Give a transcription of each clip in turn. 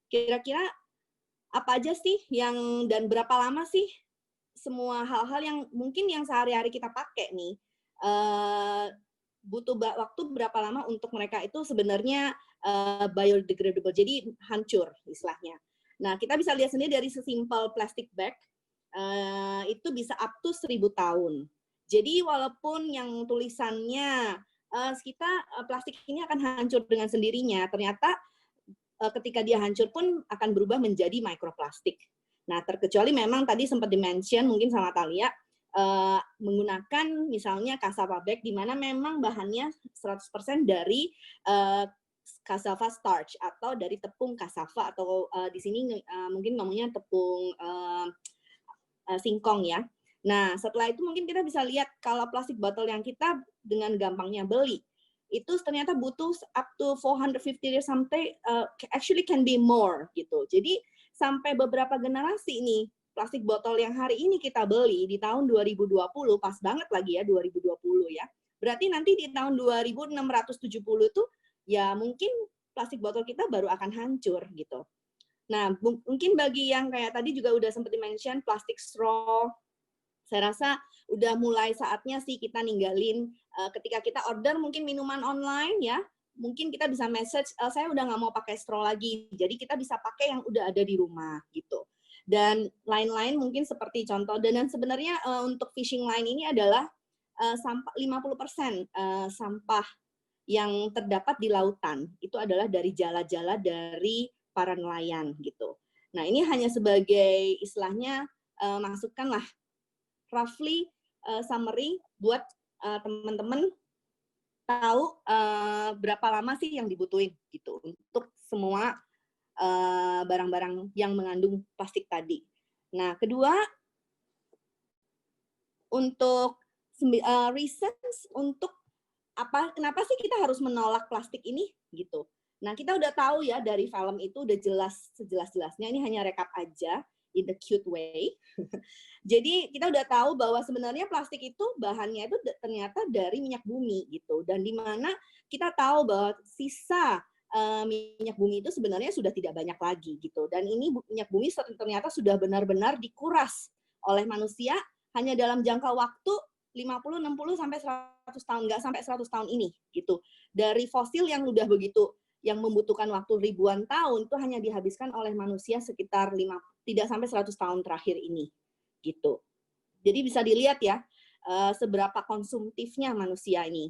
kira-kira apa aja sih dan berapa lama sih semua hal-hal yang mungkin yang sehari-hari kita pakai nih, butuh waktu berapa lama untuk mereka itu sebenarnya biodegradable, jadi hancur istilahnya. Nah, kita bisa lihat sendiri dari sesimpel plastic bag, itu bisa up to 1000 tahun. Jadi walaupun yang tulisannya plastik ini akan hancur dengan sendirinya, ternyata ketika dia hancur pun akan berubah menjadi mikroplastik. Nah, terkecuali memang tadi sempat di-mention mungkin sama Thalia, menggunakan misalnya cassava bag di mana memang bahannya 100% dari cassava starch atau dari tepung cassava atau di sini mungkin ngomongnya tepung singkong ya. Nah, setelah itu mungkin kita bisa lihat kalau plastik botol yang kita dengan gampangnya beli, itu ternyata butuh up to 450 years sampai actually can be more gitu. Jadi sampai beberapa generasi nih plastik botol yang hari ini kita beli di tahun 2020, pas banget lagi ya 2020 ya. Berarti nanti di tahun 2670 itu ya mungkin plastik botol kita baru akan hancur gitu. Nah, mungkin bagi yang kayak tadi juga udah sempat di-mention plastik straw, saya rasa udah mulai saatnya sih kita ninggalin ketika kita order mungkin minuman online ya, mungkin kita bisa message, saya udah nggak mau pakai straw lagi, jadi kita bisa pakai yang udah ada di rumah gitu. Dan lain-lain mungkin seperti contoh, dan sebenarnya untuk fishing line ini adalah sampah 50% sampah yang terdapat di lautan itu adalah dari jala-jala dari para nelayan gitu. Nah, ini hanya sebagai istilahnya masukkanlah roughly summary buat teman-teman tahu berapa lama sih yang dibutuhin gitu untuk semua barang-barang yang mengandung plastik tadi. Nah, kedua untuk reasons untuk kenapa sih kita harus menolak plastik ini gitu. Nah, kita udah tahu ya dari film itu udah jelas sejelas-jelasnya, ini hanya rekap aja in the cute way. Jadi kita udah tahu bahwa sebenarnya plastik itu bahannya itu ternyata dari minyak bumi gitu. Dan di mana kita tahu bahwa sisa minyak bumi itu sebenarnya sudah tidak banyak lagi gitu. Dan ini minyak bumi ternyata sudah benar-benar dikuras oleh manusia hanya dalam jangka waktu 50, 60 sampai 100 tahun, nggak sampai 100 tahun ini gitu. Dari fosil yang udah begitu yang membutuhkan waktu ribuan tahun itu hanya dihabiskan oleh manusia sekitar tidak sampai 100 tahun terakhir ini gitu. Jadi bisa dilihat ya seberapa konsumtifnya manusia ini.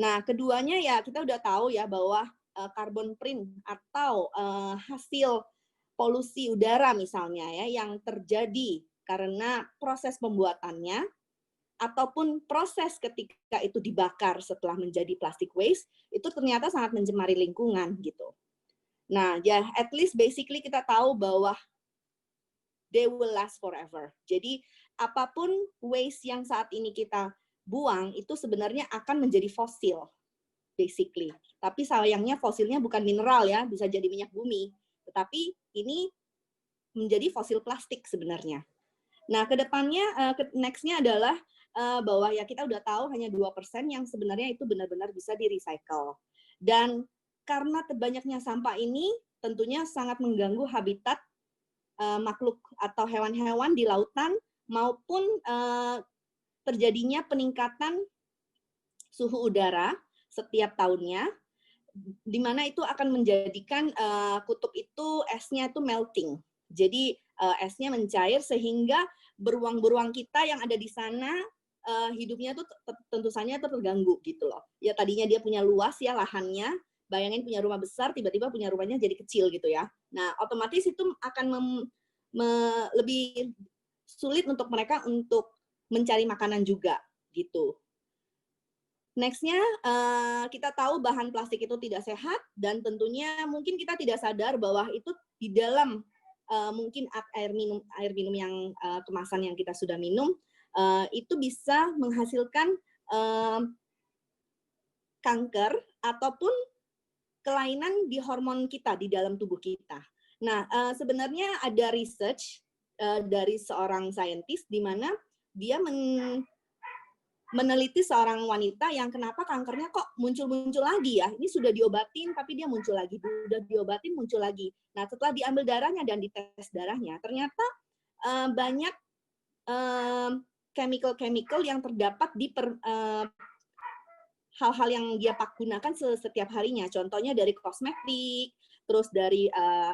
Nah, keduanya ya kita udah tahu ya bahwa carbon print atau hasil polusi udara misalnya ya yang terjadi karena proses pembuatannya ataupun proses ketika itu dibakar setelah menjadi plastic waste, itu ternyata sangat mencemari lingkungan gitu. Nah, ya at least basically kita tahu bahwa they will last forever. Jadi apapun waste yang saat ini kita buang itu sebenarnya akan menjadi fosil basically. Tapi sayangnya fosilnya bukan mineral ya, bisa jadi minyak bumi. Tetapi ini menjadi fosil plastik sebenarnya. Nah, kedepannya next-nya adalah bahwa ya kita udah tahu hanya 2% yang sebenarnya itu benar-benar bisa di-recycle. Dan karena terbanyaknya sampah ini tentunya sangat mengganggu habitat makhluk atau hewan-hewan di lautan maupun terjadinya peningkatan suhu udara setiap tahunnya, di mana itu akan menjadikan kutub itu esnya itu melting. Jadi esnya mencair sehingga beruang-beruang kita yang ada di sana hidupnya tuh tentu saja terganggu gitu loh. Ya tadinya dia punya luas ya lahannya, bayangin punya rumah besar tiba-tiba punya rumahnya jadi kecil gitu ya. Nah, otomatis itu akan lebih sulit untuk mereka untuk mencari makanan juga gitu. Next-nya, kita tahu bahan plastik itu tidak sehat dan tentunya mungkin kita tidak sadar bahwa itu di dalam mungkin air minum yang kemasan yang kita sudah minum itu bisa menghasilkan kanker ataupun kelainan di hormon kita di dalam tubuh kita. Nah, sebenarnya ada research dari seorang saintis di mana dia meneliti seorang wanita yang kenapa kankernya kok muncul-muncul lagi ya. Ini sudah diobatin tapi dia muncul lagi, sudah diobatin muncul lagi. Nah, setelah diambil darahnya dan dites darahnya, ternyata banyak chemical-chemical yang terdapat di hal-hal yang dia gunakan setiap harinya. Contohnya dari kosmetik, terus dari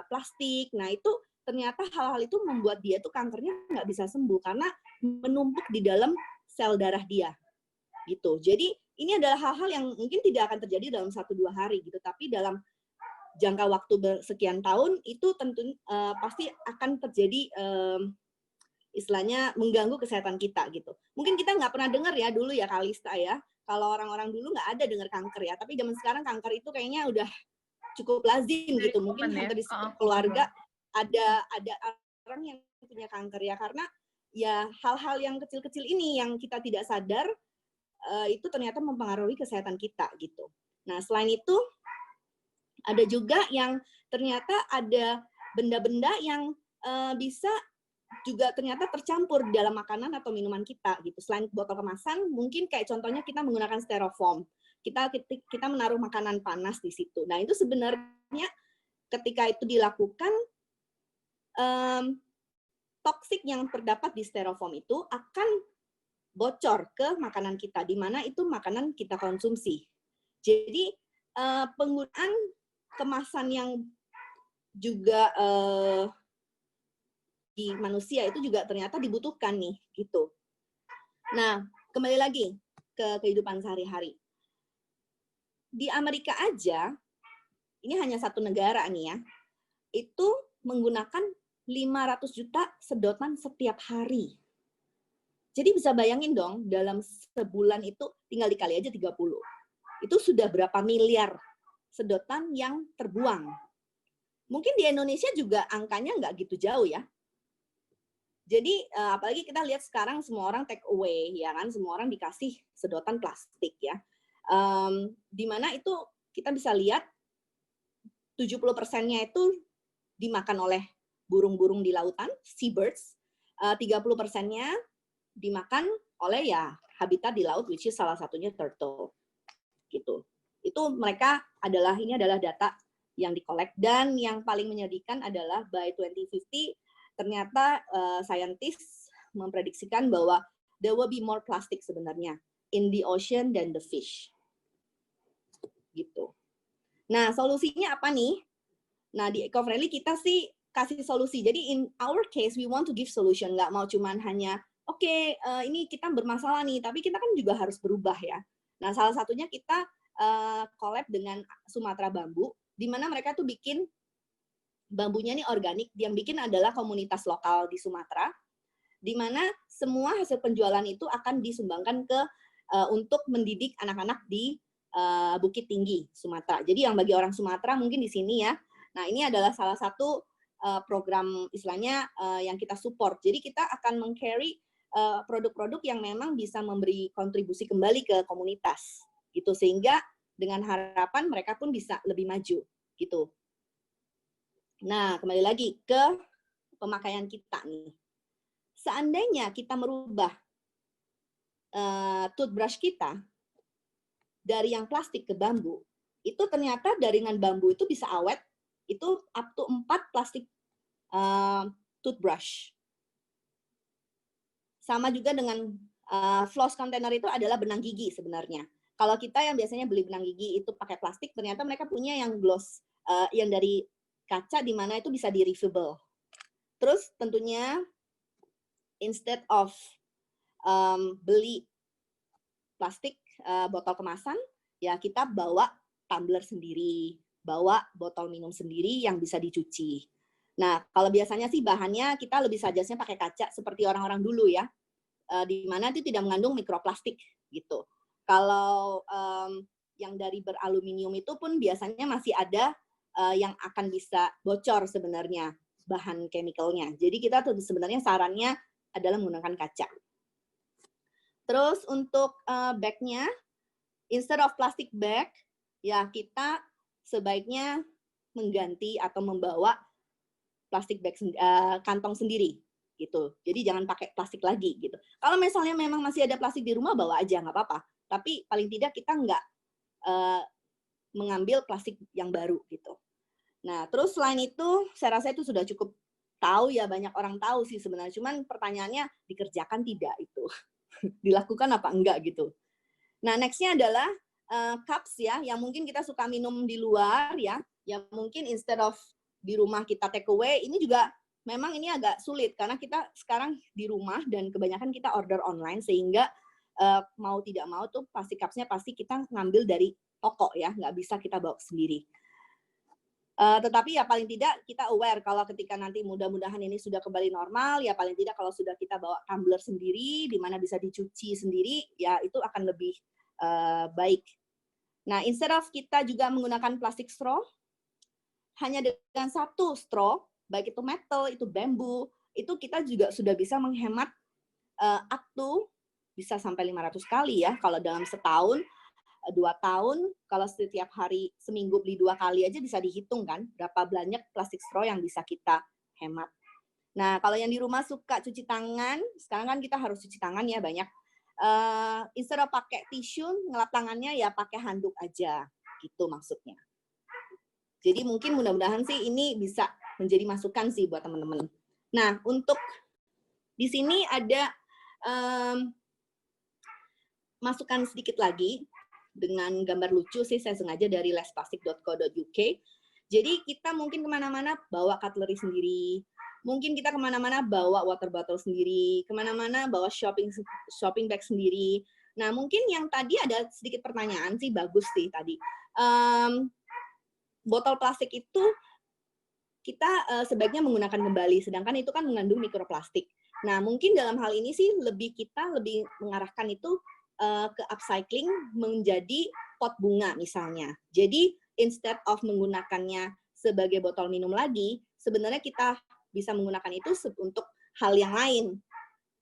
plastik. Nah, itu ternyata hal-hal itu membuat dia tuh kankernya nggak bisa sembuh karena menumpuk di dalam sel darah dia. Gitu. Jadi ini adalah hal-hal yang mungkin tidak akan terjadi dalam 1-2 hari gitu, tapi dalam jangka waktu sekian tahun itu tentu pasti akan terjadi istilahnya mengganggu kesehatan kita gitu. Mungkin kita nggak pernah dengar ya dulu ya Kalista ya, kalau orang-orang dulu nggak ada dengar kanker ya, tapi zaman sekarang kanker itu kayaknya udah cukup lazim gitu. Mungkin hampir di setiap keluarga ada orang yang punya kanker ya, karena ya hal-hal yang kecil-kecil ini yang kita tidak sadar itu ternyata mempengaruhi kesehatan kita gitu. Nah, selain itu ada juga yang ternyata ada benda-benda yang bisa juga ternyata tercampur di dalam makanan atau minuman kita gitu. Selain botol kemasan, mungkin kayak contohnya kita menggunakan styrofoam. Kita menaruh makanan panas di situ. Nah, itu sebenarnya ketika itu dilakukan toksik yang terdapat di styrofoam itu akan bocor ke makanan kita, di mana itu makanan kita konsumsi. Jadi penggunaan kemasan yang juga di manusia itu juga ternyata dibutuhkan nih, gitu. Nah, kembali lagi ke kehidupan sehari-hari. Di Amerika aja, ini hanya satu negara nih ya, itu menggunakan 500 juta sedotan setiap hari. Jadi bisa bayangin dong, dalam sebulan itu tinggal dikali aja 30. Itu sudah berapa miliar sedotan yang terbuang. Mungkin di Indonesia juga angkanya nggak gitu jauh ya. Jadi apalagi kita lihat sekarang semua orang take away, ya kan, semua orang dikasih sedotan plastik ya. Di mana itu kita bisa lihat 70%-nya itu dimakan oleh burung-burung di lautan, seabirds. 30%-nya dimakan oleh ya habitat di laut, which is salah satunya turtle. Gitu. Itu mereka ini adalah data yang dikolek, dan yang paling menyedihkan adalah by 2050 ternyata scientists memprediksikan bahwa there will be more plastic sebenarnya in the ocean than the fish. Gitu. Nah, solusinya apa nih? Nah, di Eco-Friendly kita sih kasih solusi. Jadi in our case we want to give solution, nggak mau cuman hanya oke, ini kita bermasalah nih, tapi kita kan juga harus berubah ya. Nah, salah satunya kita collab dengan Sumatra Bambu, di mana mereka tuh bikin bambunya ini organik, yang bikin adalah komunitas lokal di Sumatera, di mana semua hasil penjualan itu akan disumbangkan ke untuk mendidik anak-anak di Bukit Tinggi, Sumatera. Jadi yang bagi orang Sumatera mungkin di sini ya. Nah, ini adalah salah satu program istilahnya yang kita support. Jadi kita akan meng-carry produk-produk yang memang bisa memberi kontribusi kembali ke komunitas, gitu, sehingga dengan harapan mereka pun bisa lebih maju, gitu. Nah, kembali lagi ke pemakaian kita nih. Seandainya kita merubah toothbrush kita dari yang plastik ke bambu, itu ternyata jaringan bambu itu bisa awet, itu up to 4 plastik toothbrush. Sama juga dengan floss container itu adalah benang gigi sebenarnya. Kalau kita yang biasanya beli benang gigi itu pakai plastik, ternyata mereka punya yang gloss, yang dari kaca, di mana itu bisa di-refill. Terus tentunya instead of beli plastik botol kemasan, ya kita bawa tumbler sendiri, bawa botol minum sendiri yang bisa dicuci. Nah, kalau biasanya sih bahannya kita lebih sajasnya pakai kaca seperti orang-orang dulu ya, di mana itu tidak mengandung mikroplastik gitu. Kalau yang dari beraluminium itu pun biasanya masih ada yang akan bisa bocor sebenarnya bahan chemicalnya. Jadi kita tuh sebenarnya sarannya adalah menggunakan kaca. Terus untuk bag-nya, instead of plastic bag, ya kita sebaiknya mengganti atau membawa plastik bag kantong sendiri gitu. Jadi jangan pakai plastik lagi gitu. Kalau misalnya memang masih ada plastik di rumah, bawa aja, nggak apa-apa. Tapi paling tidak kita nggak mengambil plastik yang baru gitu. Nah, terus selain itu, saya rasa itu sudah cukup tahu ya, banyak orang tahu sih sebenarnya. Cuman pertanyaannya dikerjakan tidak itu, dilakukan apa enggak gitu. Nah, next-nya adalah cups ya, yang mungkin kita suka minum di luar ya, yang mungkin instead of di rumah kita take away, ini juga memang ini agak sulit karena kita sekarang di rumah dan kebanyakan kita order online sehingga mau tidak mau tuh plastik cupsnya pasti kita ngambil dari toko ya, nggak bisa kita bawa sendiri. Tetapi ya paling tidak kita aware kalau ketika nanti mudah-mudahan ini sudah kembali normal, ya paling tidak kalau sudah kita bawa tumbler sendiri, di mana bisa dicuci sendiri, ya itu akan lebih baik. Nah, instead of kita juga menggunakan plastik straw, hanya dengan satu straw, baik itu metal, itu bambu, itu kita juga sudah bisa menghemat up to bisa sampai 500 kali ya, kalau dalam setahun, 2 tahun, kalau setiap hari seminggu beli 2 kali aja bisa dihitung kan, berapa banyak plastik straw yang bisa kita hemat. Nah, kalau yang di rumah suka cuci tangan, sekarang kan kita harus cuci tangan ya banyak. Instead of pakai tisu, ngelap tangannya ya pakai handuk aja, gitu maksudnya. Jadi mungkin mudah-mudahan sih ini bisa menjadi masukan sih buat teman-teman. Nah, untuk di sini ada masukan sedikit lagi dengan gambar lucu sih, saya sengaja dari lesplastic.co.uk. Jadi kita mungkin kemana-mana bawa cutlery sendiri, mungkin kita kemana-mana bawa water bottle sendiri, kemana-mana bawa shopping bag sendiri. Nah, mungkin yang tadi ada sedikit pertanyaan sih, bagus sih tadi. Botol plastik itu kita sebaiknya menggunakan kembali, sedangkan itu kan mengandung mikroplastik. Nah, mungkin dalam hal ini sih kita lebih mengarahkan itu ke upcycling menjadi pot bunga misalnya. Jadi instead of menggunakannya sebagai botol minum lagi, sebenarnya kita bisa menggunakan itu untuk hal yang lain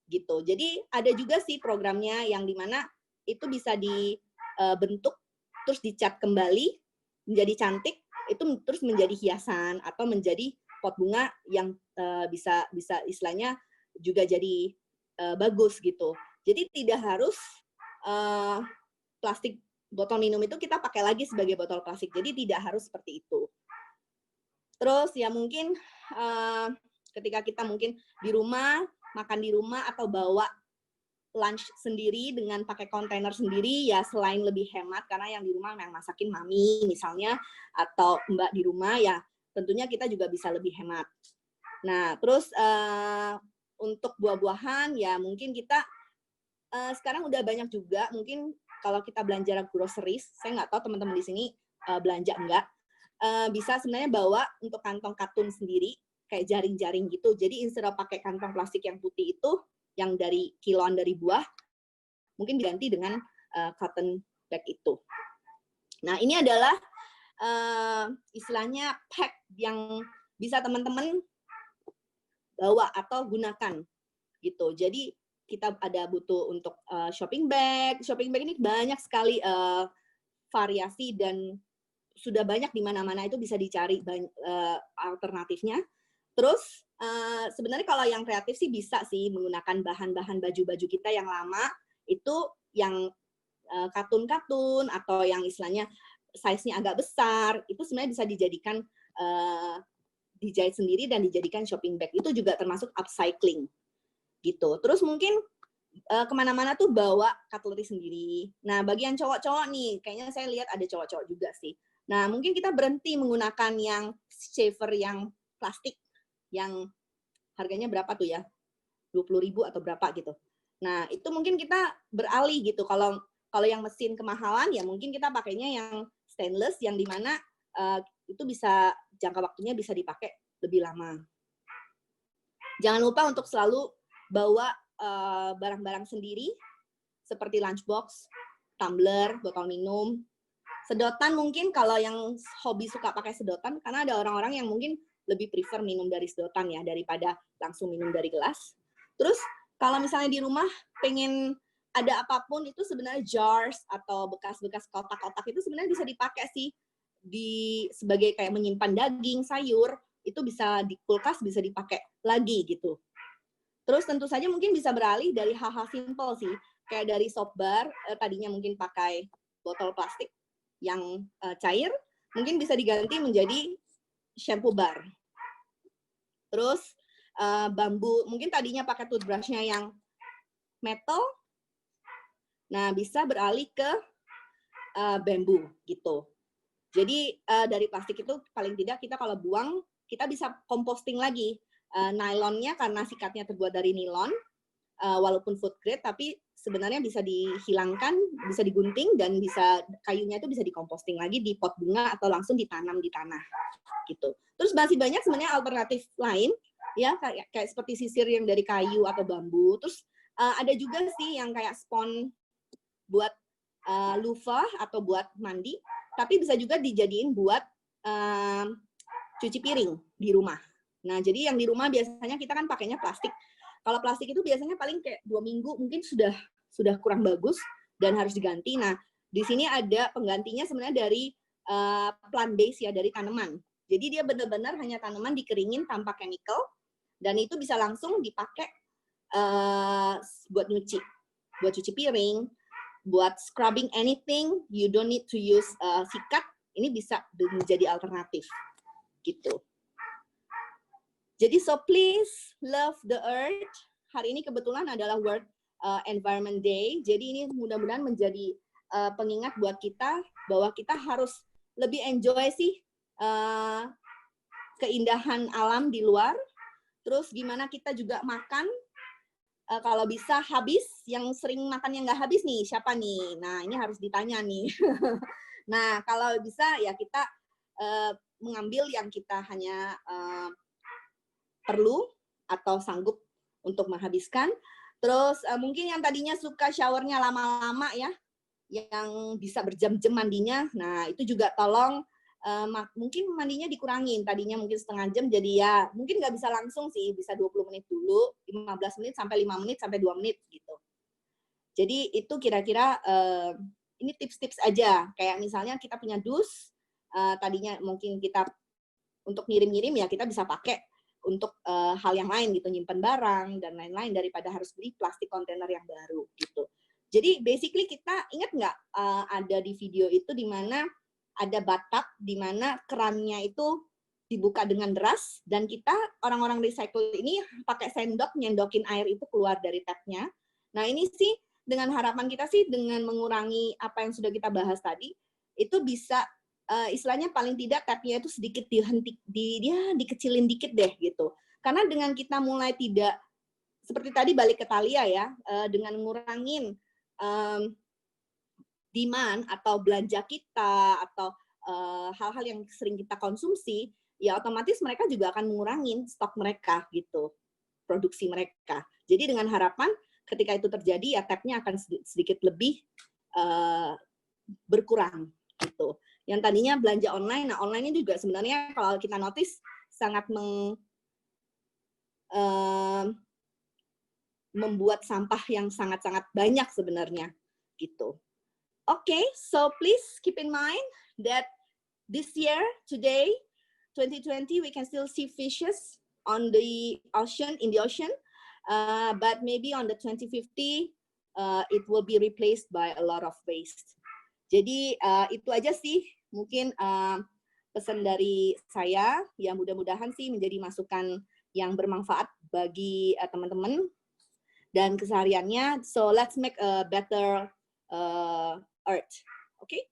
gitu. Jadi ada juga sih programnya yang dimana itu bisa dibentuk terus dicat kembali menjadi cantik, itu terus menjadi hiasan atau menjadi pot bunga yang bisa istilahnya juga jadi bagus gitu. Jadi tidak harus plastik botol minum itu kita pakai lagi sebagai botol plastik. Jadi tidak harus seperti itu. Terus ya mungkin ketika kita mungkin di rumah, makan di rumah atau bawa lunch sendiri dengan pakai kontainer sendiri, ya selain lebih hemat karena yang di rumah yang masakin mami misalnya atau mbak di rumah, ya tentunya kita juga bisa lebih hemat. Nah, terus untuk buah-buahan ya mungkin kita sekarang udah banyak juga, mungkin kalau kita belanja groceries, saya nggak tahu teman-teman di sini belanja enggak, bisa sebenarnya bawa untuk kantong katun sendiri, kayak jaring-jaring gitu. Jadi instead of pakai kantong plastik yang putih itu, yang dari kiloan dari buah, mungkin diganti dengan cotton bag itu. Nah, ini adalah istilahnya pack yang bisa teman-teman bawa atau gunakan gitu. Jadi kita ada butuh untuk shopping bag ini banyak sekali variasi dan sudah banyak di mana-mana itu bisa dicari alternatifnya. Terus sebenarnya kalau yang kreatif sih bisa sih menggunakan bahan-bahan baju-baju kita yang lama itu yang katun-katun atau yang istilahnya size-nya agak besar, itu sebenarnya bisa dijadikan dijahit sendiri dan dijadikan shopping bag. Itu juga termasuk upcycling gitu. Terus mungkin kemana-mana tuh bawa cutlery sendiri. Nah, bagi yang cowok-cowok nih, kayaknya saya lihat ada cowok-cowok juga sih. Nah, mungkin kita berhenti menggunakan yang shaver yang plastik, yang harganya berapa tuh ya? 20.000 atau berapa gitu. Nah, itu mungkin kita beralih gitu. Kalau yang mesin kemahalan, ya mungkin kita pakainya yang stainless, yang dimana itu bisa jangka waktunya bisa dipakai lebih lama. Jangan lupa untuk selalu bawa barang-barang sendiri, seperti lunchbox, tumbler, botol minum, sedotan mungkin kalau yang hobi suka pakai sedotan, karena ada orang-orang yang mungkin lebih prefer minum dari sedotan ya, daripada langsung minum dari gelas. Terus kalau misalnya di rumah pengen ada apapun, itu sebenarnya jars atau bekas-bekas kotak-kotak itu sebenarnya bisa dipakai sih sebagai kayak menyimpan daging, sayur, itu bisa di kulkas bisa dipakai lagi gitu. Terus tentu saja mungkin bisa beralih dari hal-hal simpel sih, kayak dari soap bar, tadinya mungkin pakai botol plastik yang cair, mungkin bisa diganti menjadi shampoo bar. Terus bambu, mungkin tadinya pakai toothbrushnya yang metal, nah bisa beralih ke bambu gitu. Jadi dari plastik itu paling tidak kita kalau buang, kita bisa composting lagi. Nylonnya karena sikatnya terbuat dari nilon, walaupun food grade, tapi sebenarnya bisa dihilangkan, bisa digunting, dan bisa kayunya itu bisa dikomposting lagi di pot bunga atau langsung ditanam di tanah gitu. Terus masih banyak sebenarnya alternatif lain ya, kayak seperti sisir yang dari kayu atau bambu. Terus ada juga sih yang kayak spons buat loofah atau buat mandi, tapi bisa juga dijadiin buat cuci piring di rumah. Nah, jadi yang di rumah biasanya kita kan pakainya plastik. Kalau plastik itu biasanya paling kayak 2 minggu mungkin sudah kurang bagus dan harus diganti. Nah, di sini ada penggantinya sebenarnya dari plant base ya, dari tanaman. Jadi dia benar-benar hanya tanaman dikeringin tanpa chemical, dan itu bisa langsung dipakai buat cuci piring, buat scrubbing anything, you don't need to use sikat, ini bisa menjadi alternatif gitu. Jadi so please love the earth. Hari ini kebetulan adalah World Environment Day, jadi ini mudah-mudahan menjadi pengingat buat kita bahwa kita harus lebih enjoy sih keindahan alam di luar. Terus gimana kita juga makan, kalau bisa habis, yang sering makan yang nggak habis nih, siapa nih? Nah, ini harus ditanya nih. Nah, kalau bisa ya kita mengambil yang kita hanya perlu atau sanggup untuk menghabiskan. Terus mungkin yang tadinya suka showernya lama-lama ya, yang bisa berjam-jam mandinya, nah itu juga tolong mungkin mandinya dikurangin, tadinya mungkin setengah jam jadi ya mungkin nggak bisa langsung sih, bisa 20 menit dulu, 15 menit sampai 5 menit sampai 2 menit gitu. Jadi itu kira-kira ini tips-tips aja, kayak misalnya kita punya dus, tadinya mungkin kita untuk ngirim-ngirim ya kita bisa pakai untuk hal yang lain gitu, nyimpan barang dan lain-lain daripada harus beli plastik kontainer yang baru gitu. Jadi basically kita ingat nggak ada di video itu di mana ada bathtub di mana kerannya itu dibuka dengan deras dan kita orang-orang recycle ini pakai sendok nyendokin air itu keluar dari tapnya. Nah ini sih dengan harapan kita sih dengan mengurangi apa yang sudah kita bahas tadi itu bisa istilahnya paling tidak tapnya itu sedikit dikecilin dikit deh gitu. Karena dengan kita mulai tidak seperti tadi balik ke Thalia ya, dengan ngurangin demand atau belanja kita atau hal-hal yang sering kita konsumsi, ya otomatis mereka juga akan mengurangi stok mereka gitu, produksi mereka. Jadi dengan harapan ketika itu terjadi ya tapnya akan sedikit lebih berkurang gitu. Yang tadinya belanja online, nah online ini juga sebenarnya kalau kita notice sangat membuat sampah yang sangat-sangat banyak sebenarnya gitu. Okay, so please keep in mind that this year, today, 2020, we can still see fishes on the ocean, in the ocean, but maybe on the 2050, it will be replaced by a lot of waste. Jadi itu aja sih mungkin pesan dari saya, ya mudah-mudahan sih menjadi masukan yang bermanfaat bagi teman-teman dan kesehariannya. So let's make a better earth. Okay?